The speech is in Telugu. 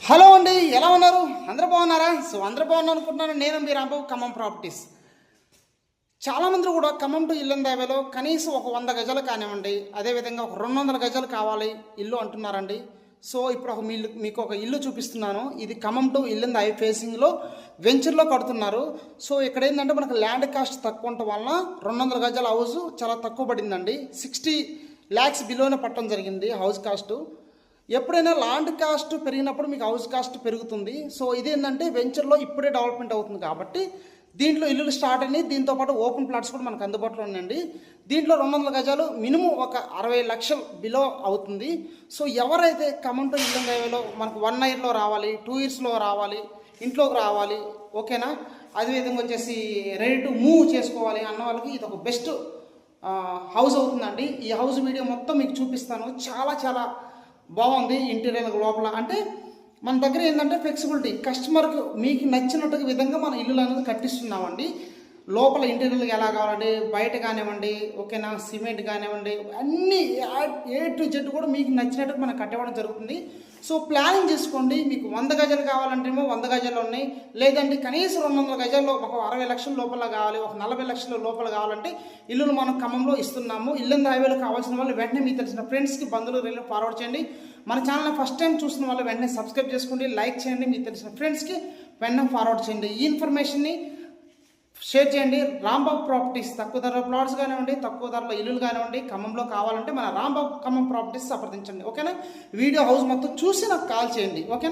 హలో అండి, ఎలా ఉన్నారు? అందరూ బాగున్నారా? అందరూ బాగున్నారు అనుకుంటున్నాను. నేను మీ రాంబాబు, ఖమ్మం ప్రాపర్టీస్. చాలామంది కూడా ఖమ్మం టు ఇల్లందు హైవేలో కనీసం ఒక 100 గజాలు కానివ్వండి, అదేవిధంగా ఒక 200 గజాలు కావాలి ఇల్లు అంటున్నారండి. ఇప్పుడు మీకు ఒక ఇల్లు చూపిస్తున్నాను. ఇది ఖమ్మం టు ఇల్లందు హైవే ఫేసింగ్లో వెంచర్లో కడుతున్నారు. ఇక్కడ ఏంటంటే మనకు ల్యాండ్ కాస్ట్ తక్కువ ఉండటం వలన 200 గజాల హౌస్ చాలా తక్కువ పడిందండి. 60 lakhs బిలోనే పట్టడం జరిగింది హౌస్ కాస్ట్. ఎప్పుడైనా ల్యాండ్ కాస్ట్ పెరిగినప్పుడు మీకు హౌస్ కాస్ట్ పెరుగుతుంది. ఇదేంటంటే వెంచర్లో ఇప్పుడే డెవలప్మెంట్ అవుతుంది కాబట్టి దీంట్లో ఇల్లులు స్టార్ట్ అయినాయి. దీంతోపాటు ఓపెన్ ప్లాట్స్ కూడా మనకు అందుబాటులో ఉన్నాయండి. దీంట్లో 200 గజాలు మినిమం ఒక 60 లక్షలు బిలో అవుతుంది. ఎవరైతే ఖమ్మం టు ఇల్లందు హైవేలో మనకు 1 yearలో రావాలి, 2 yearsలో రావాలి, ఇంట్లోకి రావాలి, ఓకేనా, అదేవిధంగా వచ్చేసి రెడీ టు మూవ్ చేసుకోవాలి అన్న వాళ్ళకి ఇది ఒక బెస్ట్ హౌస్ అవుతుందండి. ఈ హౌస్ వీడియో మొత్తం మీకు చూపిస్తాను. చాలా చాలా బాగుంది. ఇంటీరియర్ లోపల అంటే మన దగ్గర ఏంటంటే ఫ్లెక్సిబిలిటీ, కస్టమర్కి మీకు నచ్చినట్టు విధంగా మన ఇల్లు అనేది కట్టిస్తున్నామండి. లోపల ఇంటీరియర్కి ఎలా కావాలండి, బయట కానివ్వండి, ఓకేనా, సిమెంట్ కానివ్వండి, అన్నీ A to Z కూడా మీకు నచ్చినట్టు మనం కట్టివ్వడం జరుగుతుంది. ప్లానింగ్ చేసుకోండి. మీకు 100 గజాలు కావాలంటేమో 100 గజాలు ఉన్నాయి, లేదంటే కనీసం 200 గజాల్లో ఒక 60 లక్షల లోపల కావాలి, ఒక 40 లక్షల లోపల కావాలంటే ఇల్లులు మనం ఖమ్మంలో ఇస్తున్నాము. ఇల్లందు హైవేలో కావాల్సిన వాళ్ళు వెంటనే మీకు తెలిసిన ఫ్రెండ్స్కి, బంధువులు ఫార్వర్డ్ చేయండి. మన ఛానల్ ఫస్ట్ టైం చూస్తున్న వాళ్ళు వెంటనే సబ్స్క్రైబ్ చేసుకోండి, లైక్ చేయండి, మీకు తెలిసిన ఫ్రెండ్స్కి వెంటనే ఫార్వర్డ్ చేయండి. ఈ ఇన్ఫర్మేషన్ని షేర్ చేయండి. రాంబాబు ప్రాపర్టీస్ తక్కువ ధరలో ప్లాట్స్ కానివ్వండి, తక్కువ ధరలో ఇల్లులు కానివ్వండి, ఖమ్మంలో కావాలంటే మన రాంబాబు ఖమ్మం ప్రాపర్టీస్ సంప్రదించండి. ఓకేనా? వీడియో హౌస్ మొత్తం చూసి నాకు కాల్ చేయండి. ఓకేనా?